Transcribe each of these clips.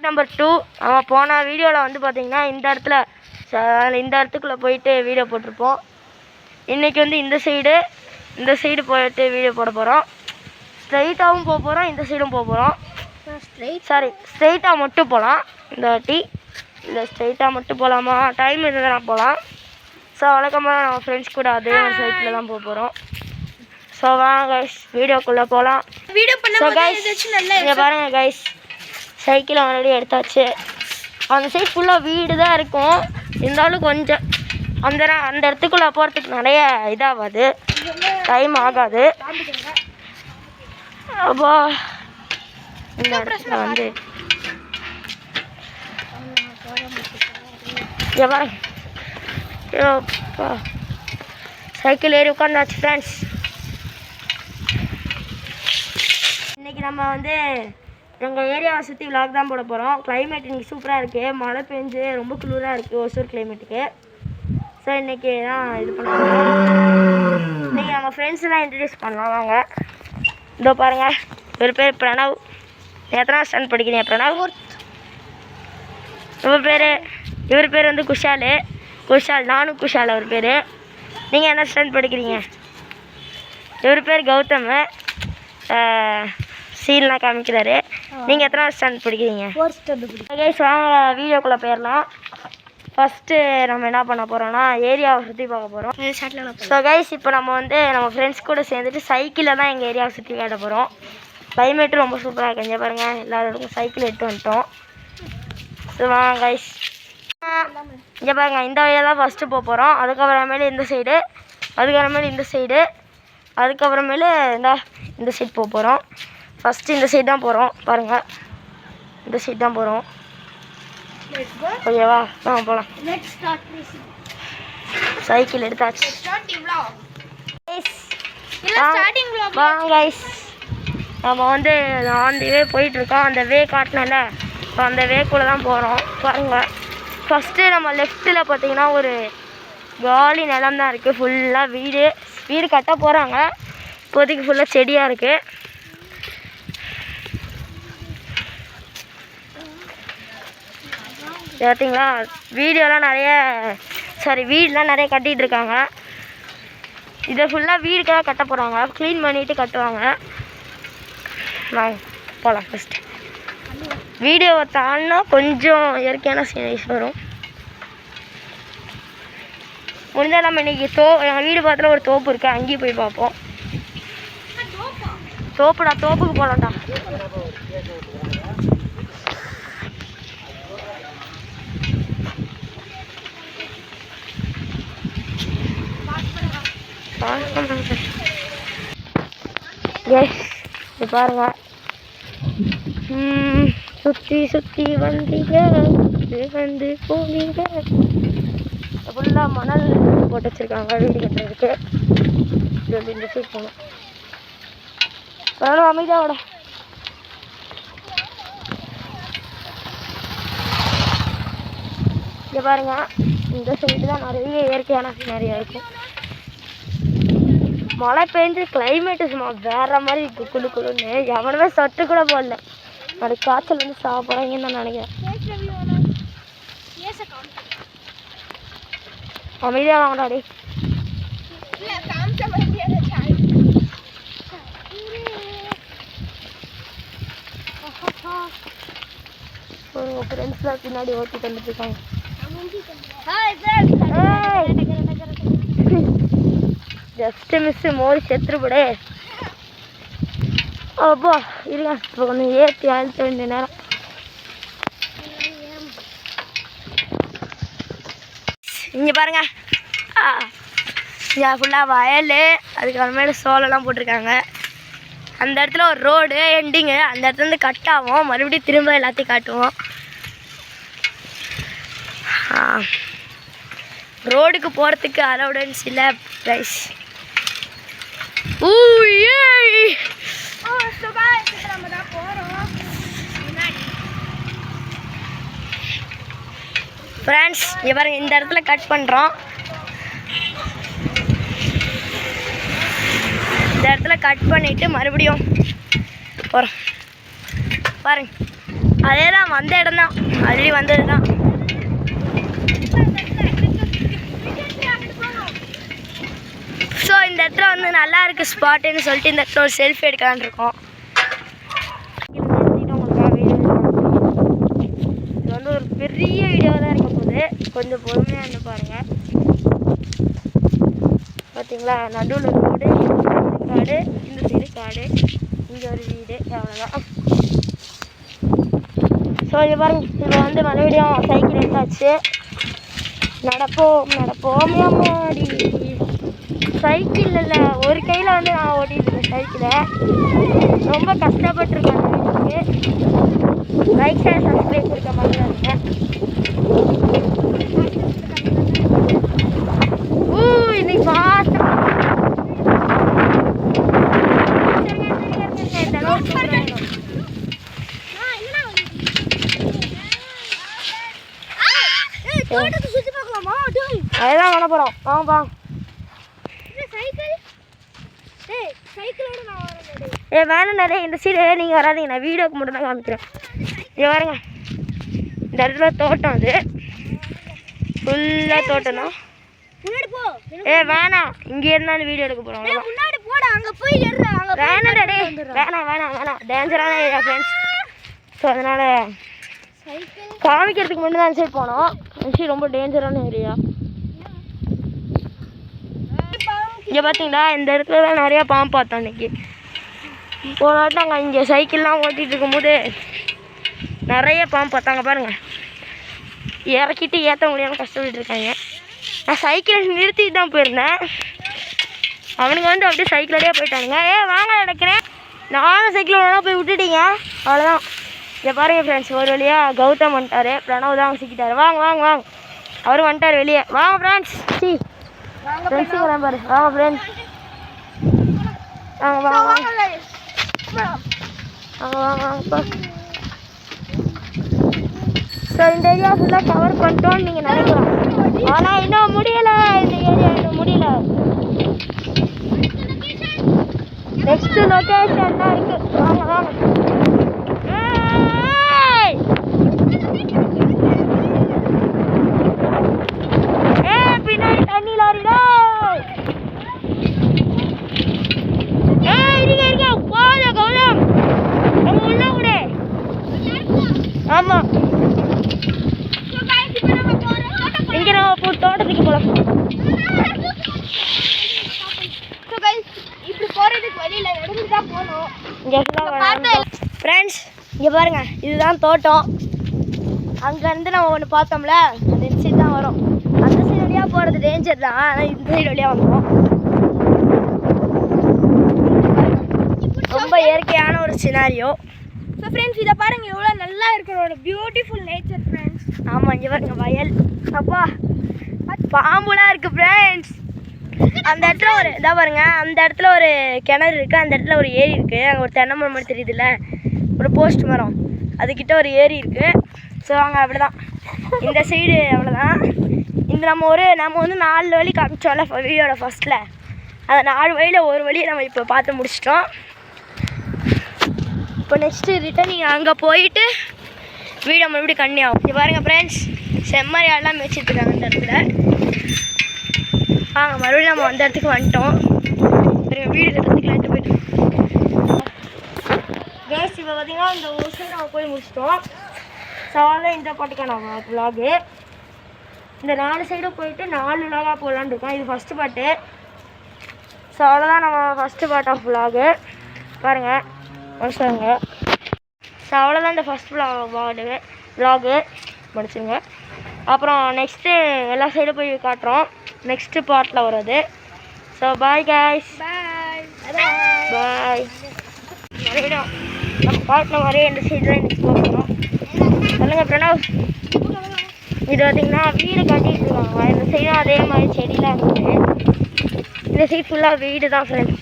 Number 2 நம்ம போன வீடியோவில் வந்து பார்த்திங்கன்னா இந்த இடத்துக்குள்ளே போயிட்டு வீடியோ போட்டிருப்போம். இன்றைக்கி வந்து இந்த சைடு போயிட்டு வீடியோ போட போகிறோம். ஸ்ட்ரைட்டாகவும் போக போகிறோம், இந்த சைடும் போக போகிறோம். ஸ்ட்ரைட்டாக மட்டும் போகலாம். இந்த வாட்டி இல்லை ஸ்ட்ரைட்டாக மட்டும் போகலாமா? டைம் இருந்தால் போகலாம். ஸோ வழக்கமாக நம்ம ஃப்ரெண்ட்ஸ் கூட அதே ஒரு சைட்டில் தான் போக போகிறோம். ஸோ வாங்க கைஸ் வீடியோக்குள்ளே போகலாம். இங்கே பாருங்கள் கைஸ், சைக்கிளை மறுபடியும் எடுத்தாச்சு. அந்த சைட் ஃபுல்லாக வீடு தான் இருக்கும். இருந்தாலும் கொஞ்சம் அந்த இடத்துக்குள்ளே போகிறதுக்கு நிறைய இதாகாது, டைம் ஆகாது. அப்போ இந்த இடத்துல வந்து சைக்கிள் ஏறி உட்காந்தாச்சு ஃப்ரெண்ட்ஸ். இன்றைக்கி நம்ம வந்து எங்கள் ஏரியாவை சுற்றி விளாக் தான் போட போகிறோம். கிளைமேட் இன்றைக்கி சூப்பராக இருக்குது. மழை பெஞ்சு ரொம்ப குளிராக இருக்குது ஒசூர் கிளைமேட்டுக்கு. ஸோ இன்றைக்கி தான் இது பண்ண போகிறோம். இன்றைக்கி நம்ம ஃப்ரெண்ட்ஸ்லாம் இன்ட்ரடியூஸ் பண்ணலாம் வாங்க. இதோ பாருங்கள், இவர் பேர் பிரணவ். எத்தனை ஸ்டாண்ட் படிக்கிறீங்க பிரணவ்? இவர் பேர் வந்து குஷால். நானும் குஷால் அவர் பேர். நீங்கள் என்ன ஸ்டாண்ட் படிக்கிறீங்க? இவர் பேர் கௌதம். சீல்லாம் காமிக்கிறாரு. நீங்கள் எத்தனை ஸ்டாண்ட் படிக்கிறீங்க? கைஸ் வாங்க வீடியோக்குள்ளே போயிடலாம். ஃபஸ்ட்டு நம்ம என்ன பண்ண போகிறோம்னா ஏரியாவை சுற்றி பார்க்க போகிறோம். ஸோ கைஸ் இப்போ நம்ம வந்து நம்ம ஃப்ரெண்ட்ஸ் கூட சேர்ந்துட்டு சைக்கிளில் தான் எங்கள் ஏரியாவை சுற்றி காட்ட போகிறோம். கிளைமேட்டும் ரொம்ப சூப்பராக இருக்குது. இங்கே பாருங்கள், எல்லாருக்கும் சைக்கிள் எடுத்து வந்துட்டோம். ஸோ வாங்க கைஸ், இங்கே பாருங்கள், இந்த வழியாக தான் ஃபஸ்ட்டு போக போகிறோம். அதுக்கப்புறமேலு இந்த சைடு, அதுக்கப்புறமேலு இந்த சைடு, அதுக்கப்புறமேலு இந்த சைடு போக போகிறோம். ஃபஸ்ட்டு இந்த சைடு தான் போகிறோம். பாருங்கள், இந்த சைடு தான் போகிறோம். ஓகேவா? போகலாம். சைக்கிள் எடுத்தாச்சு. வாங்க கைஸ், நம்ம வந்து அந்த வே போயிட்டுருக்கோம். அந்த வே காட்டினல, ஸோ அந்த வேக்குள்ளே தான் போகிறோம். பாருங்கள், ஃபஸ்ட்டு நம்ம லெஃப்ட்டில் பார்த்தீங்கன்னா ஒரு காலி நிலம் தான் இருக்குது. ஃபுல்லாக வீடு கட்ட போகிறாங்க. இப்போதைக்கு ஃபுல்லாக செடியாக இருக்குது. பார்த்தீங்களா, வீடெலாம் வீடெலாம் நிறைய கட்டிகிட்டு இருக்காங்க. இதை ஃபுல்லாக வீடுக்காக கட்ட போகிறாங்க. க்ளீன் பண்ணிவிட்டு கட்டுவாங்க. வாங்க போகலாம். ஃபஸ்ட்டு வீடியோவை தாண்டினா கொஞ்சம் இயற்கையான சீனரிஸ் வரும். முடிஞ்சால் நம்ம இன்றைக்கி எங்கள் வீடு பக்கத்தில் ஒரு தோப்பு இருக்குது, அங்கேயும் போய் பார்ப்போம். தோப்புக்கு போகலாம்டா. இது பாருங்க, சுற்றி வந்தீங்க வந்து போனீங்க. ஃபுல்லாக மணல் போட்டு வச்சுருக்காங்க வீடு கட்டுறதுக்கு. இது வந்து இந்த சைட் போகணும். அதனால அமைதியாவோட இங்கே பாருங்க, இந்த சைடு தான் நிறைய இயற்கையான நிறையா இருக்கும். மழை பெஞ்சு கிளைமேட்டு சும்மா வேற மாதிரி இருக்குது. குளுன்னு எவனுமே சொட்டு கூட போடல. அது காய்ச்சல் வந்து சாப்பிட்றாங்கன்னு நான் நினைக்கிறேன். அமைதியாக வாங்கடாடி. ஒரு ஃப்ரெண்ட்ஸ்லாம் பின்னாடி ஓட்டிட்டு வந்துட்டு இருக்காங்க. ஜஸ்ட் மிஸ் மோடி செத்துருப்படே. அப்பா இருங்க, இப்போ கொஞ்சம் ஏற்றி அழுத்த வேண்டிய நேரம். இங்கே பாருங்க, இங்கே ஃபுல்லாக வயல், அதுக்கப்புறமேல சோளம்லாம் போட்டிருக்காங்க. அந்த இடத்துல ஒரு ரோடு எண்டிங்கு. அந்த இடத்துல இருந்து கட் ஆகும், மறுபடியும் திரும்ப எல்லாத்தையும் காட்டுவோம். ரோடுக்கு போகிறதுக்கு அலவுடன்ஸ் இல்லை ப்ரைஸ். ஃப்ரெண்ட்ஸ் இங்கே பாருங்க, இந்த இடத்துல கட் பண்ணுறோம். இந்த இடத்துல கட் பண்ணிவிட்டு மறுபடியும் போகிறோம். பாருங்க, அதே தான் வந்த இடம் தான், ஆல்ரெடி வந்தது தான். ஸோ இந்த இடத்துல வந்து நல்லா இருக்குது ஸ்பாட்டுன்னு சொல்லிட்டு இந்த இடத்துல ஒரு செல்ஃபி எடுக்கலான்னு இருக்கோம். இது வந்து ஒரு பெரிய வீடியோ தான் இருக்க போகுது, கொஞ்சம் பொறுமையாக இருந்து பாருங்கள். பார்த்தீங்களா, நடுவில் ரோடு, காடு, இந்த சைடு காடு, இங்கே ஒரு வீடு, அவ்வளோதான். ஸோ இது பாருங்க, இப்போ வந்து மறுபடியும் சைக்கிள் எடுத்தாச்சு. நடப்போம் அம்மாடி. சைக்கிள் இல்லை, ஒரு கையில் வந்து நான் ஓட்டிகிட்டு இருக்கேன் சைக்கிளை. ரொம்ப கஷ்டப்பட்டுருக்கேன் அந்த வீட்டுக்கு. லைக் ஷேர் சப்ஸ்கிரைப் இருக்க மாதிரி தான் இருக்கேன். இன்னைக்கு ஃபாஸ்ட்டாக சுற்றி பார்க்கலாமா? அதெல்லாம் பண்ண போகிறோம், வாங்கப்பா. வேணும் நிறைய இந்த சைடு நீங்கள் வராதிங்க, நான் வீடியோக்கு மட்டும் தான் காமிக்கிறேன். இங்கே பாருங்க, இந்த இடத்துல தோட்டம், அது ஃபுல்லாக தோட்டம் தான். வேணாம், இங்கே இருந்தாலும் வீடியோ எடுக்க போகிறோம். வேணாம் டேஞ்சரான ஏரியா ஃப்ரெண்ட்ஸ். ஸோ அதனால் காமிக்கிறதுக்கு முன்னாடி தான் சைடு போனோம். ஆக்சுவலி ரொம்ப டேஞ்சரான ஏரியா. இங்கே பார்த்தீங்களா, இந்த இடத்துல தான் நிறையா பாம்பு பார்த்தோம் அன்றைக்கி. போன வாட்டி நாங்கள் இங்கே சைக்கிள்லாம் ஓட்டிகிட்டு இருக்கும்போது நிறைய பாம்பு பார்த்தாங்க. பாருங்கள், இறக்கிட்டு ஏற்ற முடியாமல் கஷ்டப்பட்டு இருக்காங்க. நான் சைக்கிளை நிறுத்திட்டு தான் போயிருந்தேன், அவனுங்க வந்து அப்படியே சைக்கிளோடய போயிட்டானுங்க. வாங்க நடக்கிறேன், நானும் சைக்கிள் ஒன்றா போய் விட்டுட்டீங்க, அவ்வளோதான். இங்கே பாருங்கள் ஃப்ரெண்ட்ஸ், ஒரு வழியாக கௌதம் வந்துட்டார், பிரணவ் தான் சிக்கிட்டார். வாங்க அவரும் வந்துட்டார் வெளியே. வாங்க ஃப்ரெண்ட்ஸ், ஃப்ரெண்ட்ஸுங்க பாரு, வாங்க ஃப்ரெண்ட்ஸ், வாங்கப்பா. ஸோ இந்த ஏரியா ஃபுல்லாக கவர் பண்ணிட்டோன்னு நீங்கள் நினைக்கலாம், ஆனால் இன்னும் முடியலை. இந்த ஏரியா இன்னும் முடியல. நெக்ஸ்ட்டு லொக்கேஷன் தான் இருக்குது. வாங்க பின்னாடி தண்ணி லாரிடா. கௌதம் நம்ம உள்ள கூட. ஆமாம், இங்கே நம்ம தோட்டத்துக்கு போகலாம். இப்படி போகிறதுக்கு வழியில் நடந்து தான் போகணும். இங்கே ஃப்ரெண்ட்ஸ், இங்கே பாருங்கள், இதுதான் தோட்டம். அங்கேருந்து நம்ம ஒன்று பார்த்தோம்ல, அந்த சைடு தான் வரும். அந்த சைடு வழியாக போகிறது டேஞ்சர் தான், ஆனால் இந்த சைடு வழியாக வந்தோம். ரொம்ப இயற்கையான ஒரு சினாரியோ. ஸோ ஃப்ரெண்ட்ஸ், இதை பாருங்கள், எவ்வளோ நல்லா இருக்கிறோட பியூட்டிஃபுல் நேச்சர் ஃப்ரெண்ட்ஸ். ஆமாம், இங்கே பாருங்க வயல், அப்பா பாம்புலாம் இருக்குது ஃப்ரெண்ட்ஸ். அந்த இடத்துல ஒரு இதாக பாருங்க, அந்த இடத்துல ஒரு கிணறு இருக்குது, அந்த இடத்துல ஒரு ஏரி இருக்குது. அங்கே ஒரு தென்னை மரம் மாதிரி தெரியுதுல்ல, ஒரு போஸ்ட் மரம், அதுக்கிட்ட ஒரு ஏரி இருக்குது. ஸோ அங்கே அப்படி தான், இந்த சைடு அவ்வளோதான். இந்த நம்ம வந்து 4 வழி காமிச்சோம்ல வீடியோட ஃபஸ்ட்டில், அந்த 4 வழியில் ஒரு வழியை நம்ம இப்போ பார்த்து முடிச்சிட்டோம். இப்போ நெக்ஸ்ட்டு ரிட்டர்ன் அங்கே போயிட்டு வீடியோ மறுபடியும் கண்ணி ஆகும். இங்கே பாருங்கள் ஃப்ரெண்ட்ஸ், செம்மறியாலாம் மேய்ச்சிட்ருக்காங்க இந்த இடத்துல. மறுபடியும் நம்ம அந்த இடத்துக்கு வந்துட்டோம். வீடு கட்டுறதுக்கு போயிட்டு கேஸ். இப்போ பார்த்தீங்கன்னா இந்த ஒரு சைடு நம்ம போய் முடிச்சிட்டோம். சவாலாக இந்த பாட்டுக்கான விலாகு. இந்த 4 சைடும் போயிட்டு 4 விலாகாக போகலான்னு இருக்கோம். இது ஃபஸ்ட்டு பாட்டு. ஸோ அவ்வளோதான் நம்ம ஃபஸ்ட்டு பார்ட் ஆஃப் விலாகு. பாருங்கள் முடிச்சாங்க. ஸோ அவ்வளோதான் இந்த ஃபஸ்ட் விலாகு முடிச்சுங்க. அப்புறம் நெக்ஸ்ட்டு எல்லா சைடும் போய் காட்டுறோம், நெக்ஸ்ட்டு பார்ட்டில் வருது. ஸோ பாய் காய்ஸ், பாய். மறுபடியும் நம்ம பார்ட்டில் வரைய இந்த சைடு தான் நெக்ஸ்ட் போகணும். சொல்லுங்கள் பிரணவ். இது பார்த்திங்கன்னா வீடு கட்டிகிட்டு இருக்காங்க. இந்த சைடும் அதே மாதிரி செடியெலாம் இருக்குது. இந்த சைடு ஃபுல்லாக வீடு தான் ஃப்ரெண்ட்ஸ்.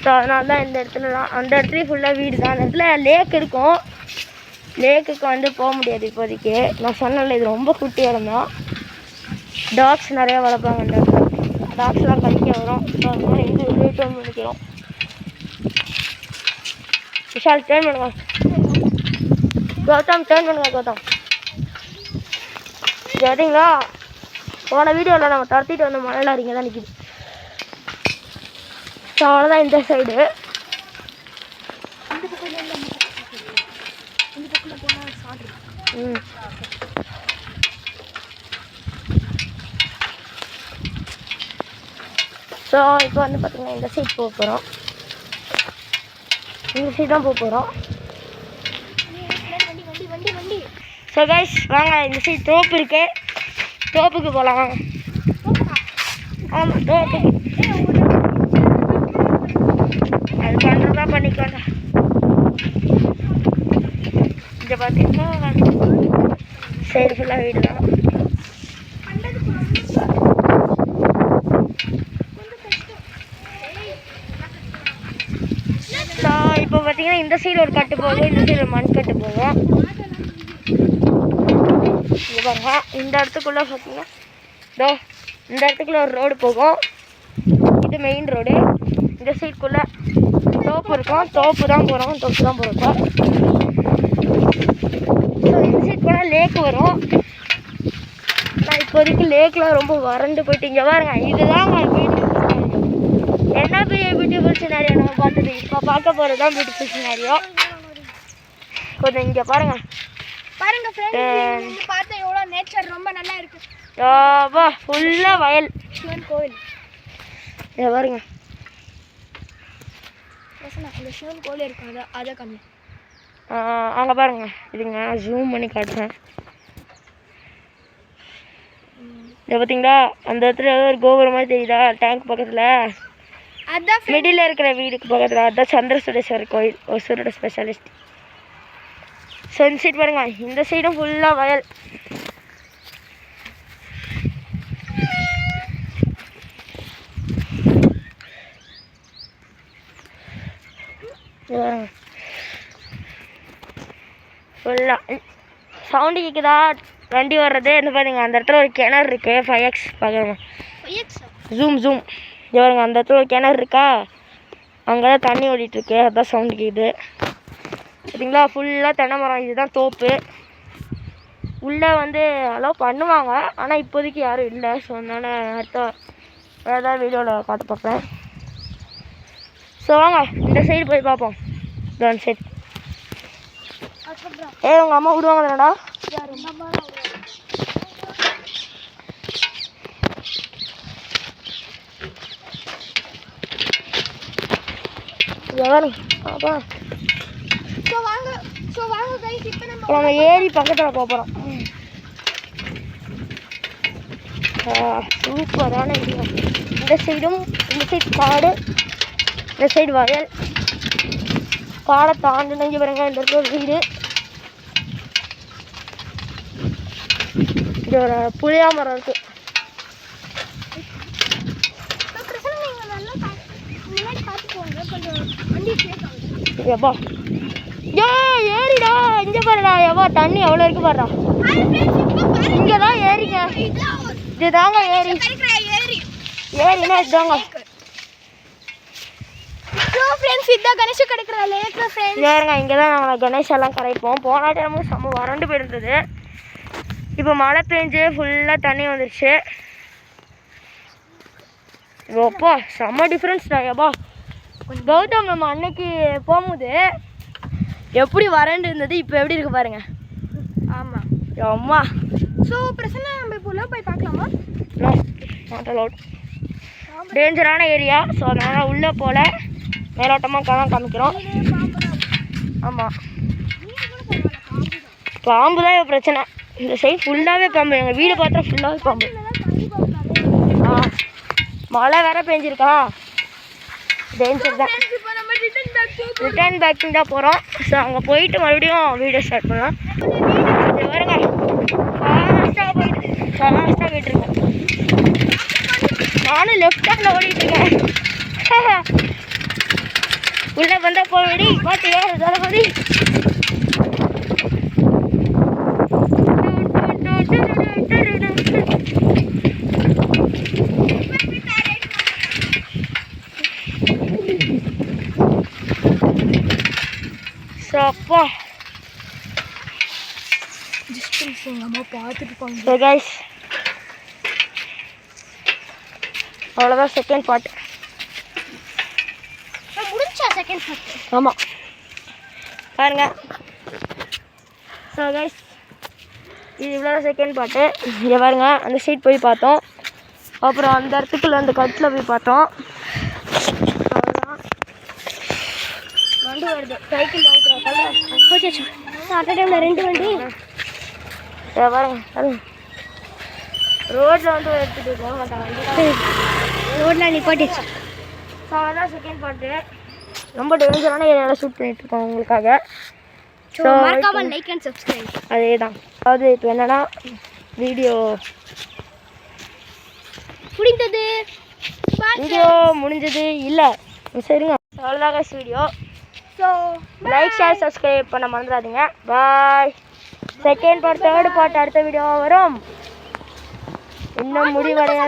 ஸோ அதனால தான் இந்த இடத்துலலாம், அந்த இடத்துலையும் ஃபுல்லாக வீடு தான். அந்த இடத்துல லேக் இருக்கும், லேக்குக்கு வந்து போக முடியாது இப்போதைக்கு. நான் சொன்னல, இது ரொம்ப குட்டி இடம் தான். டாக்ஸ் நிறையா வளர்ப்பாங்க இந்த இடத்துல, டாக்ஸ்லாம் கடிக்க வரும். ஸோ அதனால எங்கே வெளியே டேர்ன் பண்ணிக்கிறோம். விஷால் டேர்ன் பண்ணுவோம். கௌதம் டர்ன் பண்ணுங்க கௌதம். சரிங்களா, போன வீடியோவில் நம்ம துரத்திட்டு வந்த மழையில் இங்கே தான் நிற்கிது. ஸோ அவ்வளோதான் இந்த சைடு. ஸோ இப்போ வந்து பார்த்தீங்கன்னா இந்த சைட் போக போகிறோம். இந்த சைடு தான் போக போகிறோம். ஸோ கைஸ் வாங்க, இந்த சைடு தோப்பு இருக்கு, தோப்புக்கு போகலாம் வாங்க. ஆமாம் தோப்புக்கு அது பண்ணுறதா பண்ணிக்கோங்க. இங்கே பார்த்தீங்கன்னா சைடு ஃபுல்லாக வீடு தான். ஸோ இப்போ பார்த்தீங்கன்னா இந்த சைடு ஒரு கட்டு போகும், இந்த சைடு ஒரு மண் கட்டு போகும். இங்கே பாருங்க, இந்த இடத்துக்குள்ளே பார்த்தீங்கன்னா இதோ இந்த இடத்துக்குள்ளே ஒரு ரோடு போகும். இது மெயின் ரோடு. இந்த சைடுக்குள்ளே தோப்பு இருக்கும், தோப்பு தான் போகிறோம், தோப்பு தான் போகிறோம். ஸோ இந்த சைடு போனால் லேக் வரும். நான் இப்போதைக்கு லேக்கில் ரொம்ப வறண்டு போயிட்டு. இங்கே பாருங்க, இதுதாங்க பியூட்டிஃபுல் சினாரியோ. என்ன பெரிய பியூட்டிஃபுல் சினாரியோ நம்ம பார்த்தது. இப்போ பார்க்க போகிறது தான் பியூட்டிஃபுல் சினாரியோ. கொஞ்சம் இங்கே பாருங்க பாருங்க ஃப்ரெண்ட்ஸ், பார்த்தா எவ்வளோ நேச்சர் ரொம்ப நல்லா இருக்கு. வா ஃபுல்லாக வயல், சிவன் கோவில். இதை பாருங்க, அந்த சிவன் கோவில் இருக்கு, அதை கம்மி. அங்கே பாருங்க, இதுங்க ஜூம் பண்ணி காட்டுறேன். இதை பார்த்தீங்களா, அந்த இடத்துல ஏதோ ஒரு கோபுரம் மாதிரி தெரியுதா டேங்க் பக்கத்தில், அதான் மிடில் இருக்கிற வீடுக்கு பக்கத்தில். அதுதான் சந்திரசுரேஸ்வரர் கோயில், ஒசூரோட ஸ்பெஷலிஸ்ட். ஸோ இந்த சைடு பாருங்க, இந்த சைடும் ஃபுல்லாக வயல். ஃபுல்லாக சவுண்டு கேட்குதா வண்டி வர்றது. இந்த பாருங்க, அந்த இடத்துல ஒரு கிணறு இருக்குது. 5x பார்க்குறோமா, zoom zoom. இது பாருங்க, அந்த இடத்துல ஒரு கிணறு இருக்கா, அங்கே தான் தண்ணி ஓடிட்டுருக்கு, அதுதான் சவுண்டு கேட்குது. பார்த்தீங்களா, ஃபுல்லாக தென்னை மரம். இதுதான் தோப்பு. உள்ளே வந்து அலோவ் பண்ணுவாங்க, ஆனால் இப்போதைக்கு யாரும் இல்லை. ஸோ அதனால் அடுத்த ஏதாவது வீடியோவில் காட்ட பார்ப்பேன். ஸோ வாங்க இந்த சைடு போய் பார்ப்போம். இந்த சைடு உங்கள் அம்மா விடுவாங்க தானடா. அப்பா நம்ம ஏரி பக்கத்தில் போகிறோம். சூப்பரான ஏரியா. இந்த சைடும், இந்த சைடு காடு, இந்த சைடு வயல். காடை தாண்டு நெஞ்சு பாருங்க, இந்த இடத்துல ஒரு வீடு. இது ஒரு புளியா மரம் இருக்குது. எப்பா ஏ ஏரிடா, இங்கே பாருடா. எவ்வளோ தண்ணி எவ்வளோ இருக்கு பாருடா. இங்கே தான் ஏரிங்க, இதுதாங்க ஏரி. ஏரினா இதுதாங்க. கணேஷ் கிடைக்கிற லேக் ஏறுங்க, இங்கே தான் நாங்கள் கணேஷெல்லாம் கரைப்போம். போன டைமும் செம்ம வறண்டு போயிருந்தது. இப்போ மழை பெஞ்சு ஃபுல்லாக தண்ணி வந்துடுச்சு. எப்பா செம்ம டிஃப்ரென்ஸ் தான். எப்பா கௌதம் நம்ம அன்னைக்கு போகும்போது எப்படி வறண்டு இருந்தது, இப்போ எப்படி இருக்கு பாருங்க. ஆமாம் அம்மா. ஸோ பிரச்சனை, நம்ம இப்போ போய் பார்க்கலாமா? நாட் அலவுட், டேஞ்சரான ஏரியா. ஸோ அதனால் உள்ளே போல மேலோட்டமாக தான் காமிக்கிறோம். ஆமாம், பாம்பு தான் இப்போ பிரச்சனை. இந்த சைடு ஃபுல்லாகவே பாம்பு. எங்கள் வீடு பார்த்தா ஃபுல்லாகவே பாம்பு. மழை வேற பெஞ்சிருக்கா, டேஞ்சர் தான். ரிட்டர்ன் பேக்கிங் தான் போகிறோம். ஸோ அங்கே போயிட்டு மறுபடியும் வீடியோ ஸ்டார்ட் பண்ணலாம். இது வருங்க, ஃபாஸ்ட்டாக போயிட்டுருக்கோம். நானும் லெஃப்ட் ஹேண்டில் ஓடிட்டுருக்கேன். உள்ளே வந்தால் போடி பார்த்தியா தளபதி. ஸோ அப்பா அம்மா பார்த்துட்டு போங்க. ஸோ கைஸ் அவ்வளோதான் செகண்ட் பார்ட். முடிஞ்சா செகண்ட் பார்ட்? ஆமாம் பாருங்க. ஸோ கைஸ் இது இவ்வளோ செகண்ட் பார்ட்டு. இங்கே பாருங்க அந்த சைட் போய் பார்த்தோம், அப்புறம் அந்த இடத்துக்குள்ள அந்த கட்டில் போய் பார்த்தோம். அவ்வளோதான். வண்டி வருது, சைக்கிள் போச்சு. அட் டைமில் 2 வண்டி. பாருங்க ரோட்டில் வந்து எடுத்துகிட்டு போக மாட்டாங்க வண்டி, ரோட்டில் நிப்பாட்டிச்சு. ஸோ அதான் செகண்ட் பார்ட்டு. ரொம்ப டேஞ்சரான ஏரியாவில் ஷூட் பண்ணிட்டு இருக்கோம் உங்களுக்காக. ஸோ மறக்காம லைக் அண்ட் சப்ஸ்கிரைப். அதே தான். அதாவது இப்போ என்னன்னா வீடியோ முடிஞ்சது இல்லை, சரிங்க. அவ்வளோதான் video. So like share subscribe பண்ண மறந்துடாதீங்க. பாய். செகண்ட் பார்ட் தேர்ட் பார்ட் அடுத்த வீடியோ வரும். இன்னும் முடிவடைய